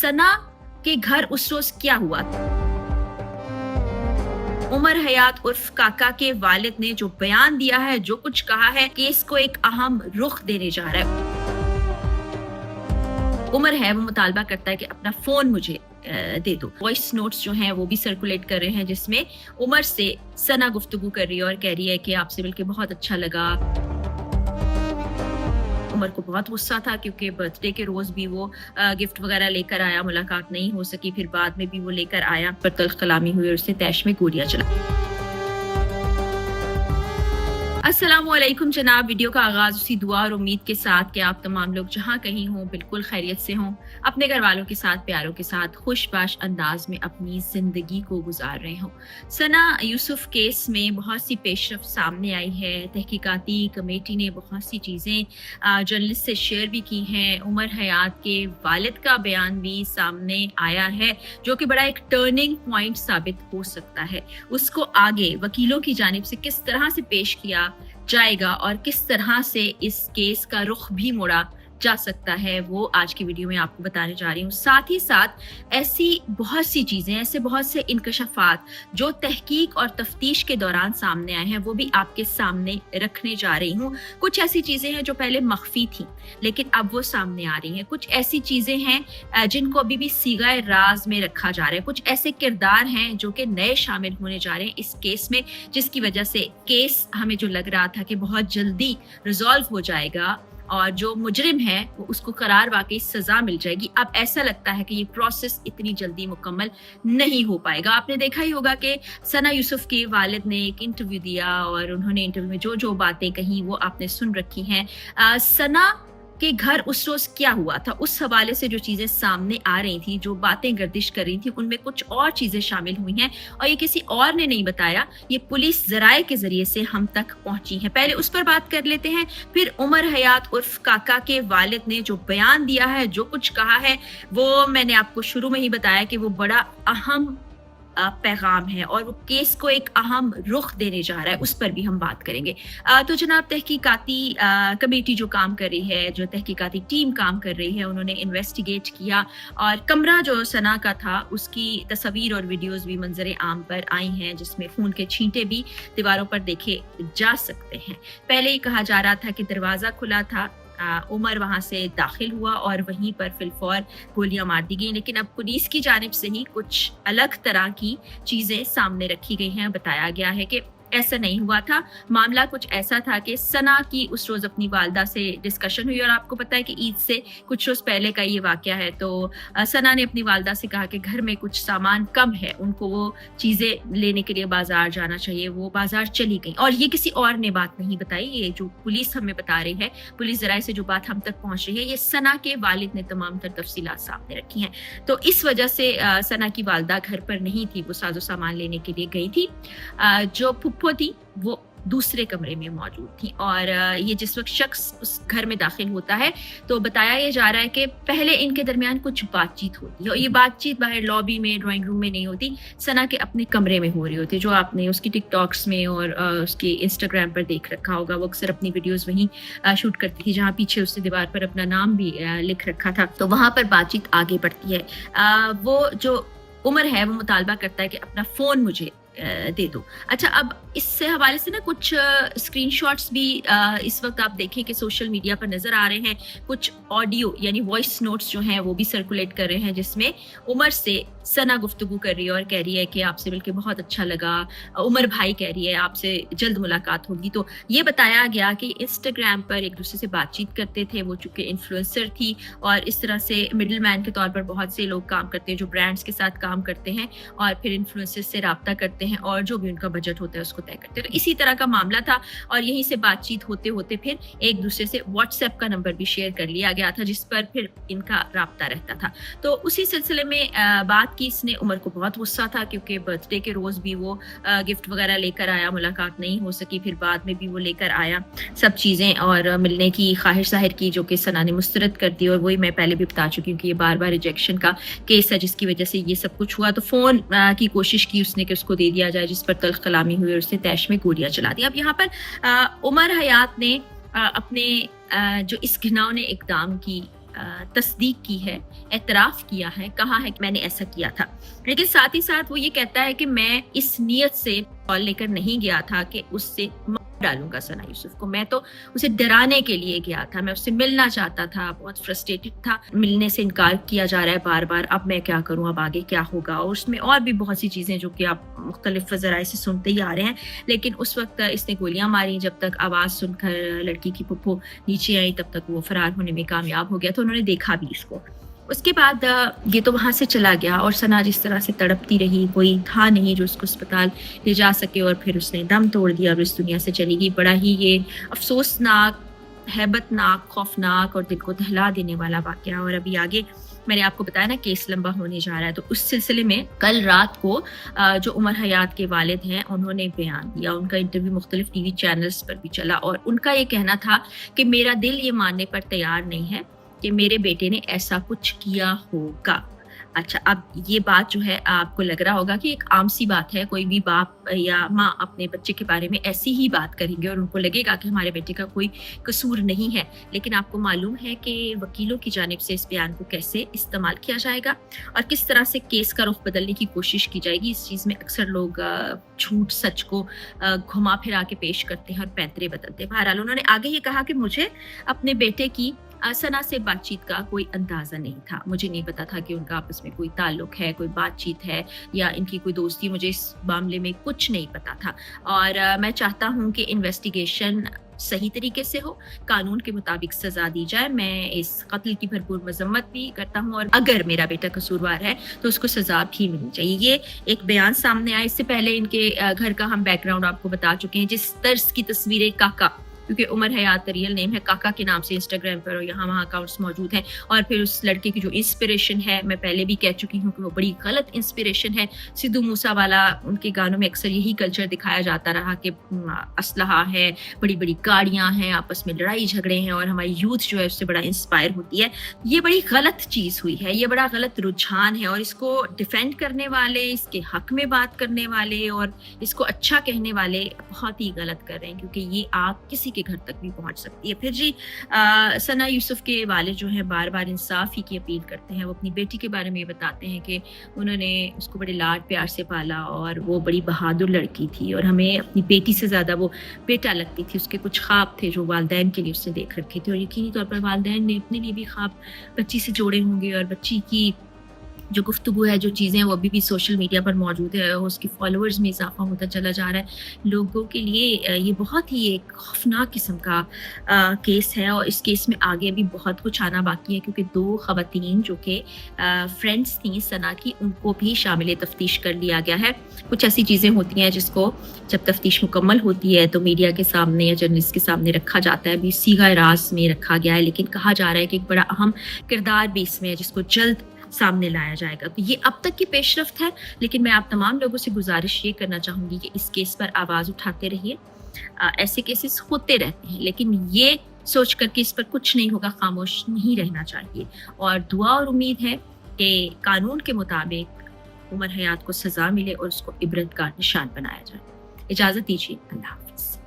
सना के घर उस रोज क्या हुआ था। उमर हयात उर्फ काका के वालिद ने जो बयान दिया है, जो कुछ कहा है, केस को एक अहम रुख देने जा रहा है। उमर है वो मुतालबा करता है कि अपना फोन मुझे दे दो। वॉइस नोट्स जो हैं वो भी सर्कुलेट कर रहे हैं जिसमें उमर से सना गुफ्तगू कर रही है और कह रही है कि आपसे मिलके बहुत अच्छा लगा। उमर को बहुत गुस्सा था क्योंकि बर्थडे के रोज भी वो गिफ्ट वगैरह लेकर आया, मुलाकात नहीं हो सकी, फिर बाद में भी वो लेकर आया, पर तल्ख कलामी हुई और उसने तैश में गोलियां चलाई। अस्सलामुअलैकुम जनाब। वीडियो का आगाज उसी दुआ और उम्मीद के साथ कि आप तमाम लोग जहां कहीं हों बिल्कुल खैरियत से हों, अपने घर वालों के साथ, प्यारों के साथ खुशबाश अंदाज में अपनी जिंदगी को गुजार रहे हों। सना यूसुफ केस में बहुत सी पेशरफ सामने आई है। तहकीकाती कमेटी ने बहुत सी चीज़ें जर्नलिस्ट से शेयर भी की हैं। उमर हयात के वालिद का बयान भी सामने आया है जो कि बड़ा एक टर्निंग पॉइंट साबित हो सकता है। उसको आगे वकीलों की जानिब से किस तरह से पेश किया जाएगा और किस तरह से इस केस का रुख भी मोड़ा जा सकता है, वो आज की वीडियो में आपको बताने जा रही हूँ। साथ ही साथ ऐसी बहुत सी चीजें, ऐसे बहुत से इंकशाफात जो तहकीक और तफ्तीश के दौरान सामने आए हैं, वो भी आपके सामने रखने जा रही हूँ। कुछ ऐसी चीजें हैं जो पहले मख्फी थी लेकिन अब वो सामने आ रही हैं। कुछ ऐसी चीजें हैं जिनको अभी भी सीगाए राज में रखा जा रहा है। कुछ ऐसे किरदार हैं जो कि नए शामिल होने जा रहे हैं इस केस में, जिसकी वजह से केस हमें जो लग रहा था कि बहुत जल्दी रिजॉल्व हो जाएगा और जो मुजरिम है वो उसको करार वाकई सजा मिल जाएगी, अब ऐसा लगता है कि ये प्रोसेस इतनी जल्दी मुकम्मल नहीं हो पाएगा। आपने देखा ही होगा कि सना यूसुफ के वालिद ने एक इंटरव्यू दिया और उन्होंने इंटरव्यू में जो जो बातें कही वो आपने सुन रखी हैं। सना के घर उस रोज क्या हुआ था, उस हवाले से जो चीजें सामने आ रही थी, जो बातें गर्दिश कर रही थी, उनमें कुछ और चीजें शामिल हुई हैं और ये किसी और ने नहीं बताया, ये पुलिस जराए के जरिए से हम तक पहुंची है। पहले उस पर बात कर लेते हैं। फिर उमर हयात उर्फ काका के वालिद ने जो बयान दिया है, जो कुछ कहा है, वो मैंने आपको शुरू में ही बताया कि वो बड़ा अहम पैगाम है और वो केस को एक अहम रुख देने जा रहा है, उस पर भी हम बात करेंगे। तो जनाब, तहकीकाती कमेटी जो काम कर रही है, जो तहकीकाती टीम काम कर रही है, उन्होंने इन्वेस्टिगेट किया और कमरा जो सना का था उसकी तस्वीर और वीडियोस भी मंजर आम पर आई हैं, जिसमें खून के छींटे भी दीवारों पर देखे जा सकते हैं। पहले ही कहा जा रहा था कि दरवाजा खुला था, उमर वहां से दाखिल हुआ और वहीं पर फिलफौर गोलियां मार दी गई, लेकिन अब पुलिस की जानिब से ही कुछ अलग तरह की चीजें सामने रखी गई हैं। बताया गया है कि ऐसा नहीं हुआ था। मामला कुछ ऐसा था कि सना की उस रोज अपनी वालदा से डिस्कशन हुई और आपको पता है कि ईद से कुछ रोज पहले का ये वाकया है। तो सना ने अपनी वालदा से कहा कि घर में कुछ सामान कम है, उनको वो चीजें लेने के लिए बाजार जाना चाहिए। वो बाजार चली गई और ये किसी और ने बात नहीं बताई, ये जो पुलिस हमें बता रही है, पुलिस जराये से जो बात हम तक पहुंच रही है, ये सना के वालिद ने तमाम तर तफसीलात सामने रखी हैं। तो इस वजह से सना की वालदा घर पर नहीं थी, वो साजो सामान लेने के लिए गई थी। जो थी वो दूसरे कमरे में मौजूद थी और ये जिस वक्त शख्स उस घर में दाखिल होता है तो बताया ये जा रहा है कि पहले इनके दरमियान कुछ बातचीत होती है और ये बातचीत बाहर लॉबी में, ड्राइंग रूम में नहीं होती, सना के अपने कमरे में हो रही होती है, जो आपने उसकी टिकटॉक्स में और उसके इंस्टाग्राम पर देख रखा होगा। वो अक्सर अपनी वीडियोस वहीं शूट करती थी, जहाँ पीछे उसने दीवार पर अपना नाम भी लिख रखा था। तो वहां पर बातचीत आगे बढ़ती है। वो जो उमर है वो मुतालबा करता है कि अपना फोन मुझे दे दो। अच्छा, अब इससे हवाले से ना कुछ स्क्रीनशॉट्स भी इस वक्त आप देखें कि सोशल मीडिया पर नजर आ रहे हैं। कुछ ऑडियो यानी वॉइस नोट्स जो हैं वो भी सर्कुलेट कर रहे हैं जिसमें उमर से सना गुफ्तगू कर रही है और कह रही है कि आपसे मिलके बहुत अच्छा लगा। उमर भाई कह रही है आपसे जल्द मुलाकात होगी। तो ये बताया गया कि इंस्टाग्राम पर एक दूसरे से बातचीत करते थे, वो चूंकि इन्फ्लुएंसर थी और इस तरह से मिडिल मैन के तौर पर बहुत से लोग काम करते हैं जो ब्रांड्स के साथ काम करते हैं और फिर इन्फ्लुएंसर से रब्ता करते हैं और जो भी उनका बजट होता है उसको तय करते हैं। तो इसी तरह का मामला था और यहीं से बातचीत होते होते फिर एक दूसरे से व्हाट्सएप का नंबर भी शेयर कर लिया गया था जिस पर फिर इनका रब्ता रहता था। तो उसी सिलसिले में बात की इसने। उमर को बहुत गुस्सा था क्योंकि बर्थडे के रोज भी वो गिफ्ट वगैरह लेकर आया, मुलाकात नहीं हो सकी, फिर बाद में भी वो लेकर आया सब चीजें और मिलने की ख्वाहिश जाहिर की, जो कि सना ने मुस्तरद कर दी और वही मैं पहले भी बता चुकी हूँ कि ये बार बार रिजेक्शन का केस है जिसकी वजह से ये सब कुछ हुआ। तो फोन की कोशिश की उसने कि उसको दे दिया जाए, जिस पर तल्ख कलामी हुई और उसने तैश में गोलियां चला दी। अब यहाँ पर उमर हयात ने अपने जो इस घिनौने इक़दाम की تصدیق کی ہے, اعتراف کیا ہے, کہا ہے کہ میں نے ایسا کیا تھا. لیکن ساتھ ہی ساتھ وہ یہ کہتا ہے کہ میں اس نیت سے کال لے کر نہیں گیا تھا کہ اس سے مار ڈالوں گا ثنا یوسف کو. میں تو اسے ڈرانے کے لیے گیا تھا, میں اس سے ملنا چاہتا تھا, بہت فرسٹریٹڈ تھا, ملنے سے انکار کیا جا رہا ہے بار بار, اب میں کیا کروں, اب آگے کیا ہوگا. اور اس میں اور بھی بہت سی چیزیں جو کہ آپ مختلف ذرائع سے سنتے ہی آ رہے ہیں. لیکن اس وقت اس نے گولیاں ماری, جب تک آواز سن کر لڑکی کی پھپھو نیچے آئی تب تک وہ فرار ہونے میں کامیاب ہو گیا. تو انہوں نے دیکھا بھی اس کو. اس کے بعد یہ تو وہاں سے چلا گیا اور ثنا جس طرح سے تڑپتی رہی, کوئی تھا نہیں جو اس کو اسپتال لے جا سکے, اور پھر اس نے دم توڑ دیا اور اس دنیا سے چلی گئی. بڑا ہی یہ افسوسناک, ہیبت ناک, خوفناک اور دل کو دہلا دینے والا واقعہ. اور ابھی آگے میں نے آپ کو بتایا نا کیس لمبا ہونے جا رہا ہے, تو اس سلسلے میں کل رات کو جو عمر حیات کے والد ہیں انہوں نے بیان دیا. ان کا انٹرویو مختلف ٹی وی چینلز پر بھی چلا اور ان کا یہ کہنا تھا کہ میرا دل یہ ماننے پر تیار نہیں ہے کہ میرے بیٹے نے ایسا کچھ کیا ہوگا. اچھا, اب یہ بات جو ہے آپ کو لگ رہا ہوگا کہ ایک عام سی بات ہے, کوئی بھی باپ یا ماں اپنے بچے کے بارے میں ایسی ہی بات کریں گے اور ان کو لگے گا کہ ہمارے بیٹے کا کوئی قصور نہیں ہے. لیکن آپ کو معلوم ہے کہ وکیلوں کی جانب سے اس بیان کو کیسے استعمال کیا جائے گا اور کس طرح سے کیس کا رخ بدلنے کی کوشش کی جائے گی. اس چیز میں اکثر لوگ جھوٹ سچ کو گھما پھرا کے پیش کرتے ہیں اور پینترے بدلتے ہیں. بہرحال انہوں نے آگے یہ کہا کہ مجھے اپنے بیٹے کی ثنا سے بات چیت کا کوئی اندازہ نہیں تھا, مجھے نہیں پتا تھا کہ ان کا آپس میں کوئی تعلق ہے, کوئی بات چیت ہے یا ان کی کوئی دوستی, مجھے اس معاملے میں کچھ نہیں پتا تھا. اور میں چاہتا ہوں کہ انویسٹیگیشن صحیح طریقے سے ہو, قانون کے مطابق سزا دی جائے. میں اس قتل کی بھرپور مذمت بھی کرتا ہوں اور اگر میرا بیٹا قصوروار ہے تو اس کو سزا بھی ملنی چاہیے. یہ ایک بیان سامنے آیا. اس سے پہلے ان کے گھر کا ہم بیک گراؤنڈ آپ کو بتا چکے ہیں, جس طرز کی تصویریں کاکا, کیونکہ عمر حیات ریئل نیم ہے, کاکا کے نام سے انسٹاگرام پر اور یہاں وہاں اکاؤنٹس موجود ہیں. اور پھر اس لڑکے کی جو انسپریشن ہے, میں پہلے بھی کہہ چکی ہوں کہ وہ بڑی غلط انسپریشن ہے. سدھو موسیٰ والا, ان کے گانوں میں اکثر یہی کلچر دکھایا جاتا رہا کہ اسلحہ ہے, بڑی بڑی گاڑیاں ہیں, آپس میں لڑائی جھگڑے ہیں اور ہماری یوتھ جو ہے اس سے بڑا انسپائر ہوتی ہے. یہ بڑی غلط چیز ہوئی ہے, یہ بڑا غلط رجحان ہے اور اس کو ڈیفینڈ کرنے والے, اس کے حق میں بات کرنے والے اور اس کو اچھا کہنے والے بہت ہی غلط کر رہے ہیں, کیونکہ یہ آگ کسی کے گھر تک بھی پہنچ سکتی ہے. پھر جی ثنا یوسف کے والد جو ہیں بار بار انصاف ہی کی اپیل کرتے ہیں. وہ اپنی بیٹی کے بارے میں یہ بتاتے ہیں کہ انہوں نے اس کو بڑے لاڈ پیار سے پالا اور وہ بڑی بہادر لڑکی تھی اور ہمیں اپنی بیٹی سے زیادہ وہ بیٹا لگتی تھی. اس کے کچھ خواب تھے جو والدین کے لیے اس نے دیکھ رکھے تھے اور یقینی طور پر والدین نے اپنے لیے بھی خواب بچی سے جوڑے ہوں گے. اور بچی کی جو گفتگو ہے, جو چیزیں وہ ابھی بھی سوشل میڈیا پر موجود ہے, اس کی فالوورز میں اضافہ ہوتا چلا جا رہا ہے. لوگوں کے لیے یہ بہت ہی ایک خوفناک قسم کا کیس ہے اور اس کیس میں آگے بھی بہت کچھ آنا باقی ہے, کیونکہ 2 خواتین جو کہ فرینڈس تھیں ثنا کی, ان کو بھی شامل تفتیش کر لیا گیا ہے. کچھ ایسی چیزیں ہوتی ہیں جس کو جب تفتیش مکمل ہوتی ہے تو میڈیا کے سامنے یا جرنلسٹ کے سامنے رکھا جاتا ہے. بھی صیغہ راز میں رکھا گیا ہے, لیکن کہا جا رہا ہے کہ ایک بڑا اہم کردار بھی اس میں ہے جس کو جلد سامنے لایا جائے گا. تو یہ اب تک کی پیش رفت ہے, لیکن میں آپ تمام لوگوں سے گزارش یہ کرنا چاہوں گی کہ اس کیس پر آواز اٹھاتے رہیے. ایسے کیسز ہوتے رہتے ہیں, لیکن یہ سوچ کر کہ اس پر کچھ نہیں ہوگا خاموش نہیں رہنا چاہیے. اور دعا اور امید ہے کہ قانون کے مطابق عمر حیات کو سزا ملے اور اس کو عبرت کا نشان بنایا جائے. اجازت دیجیے, اللہ حافظ.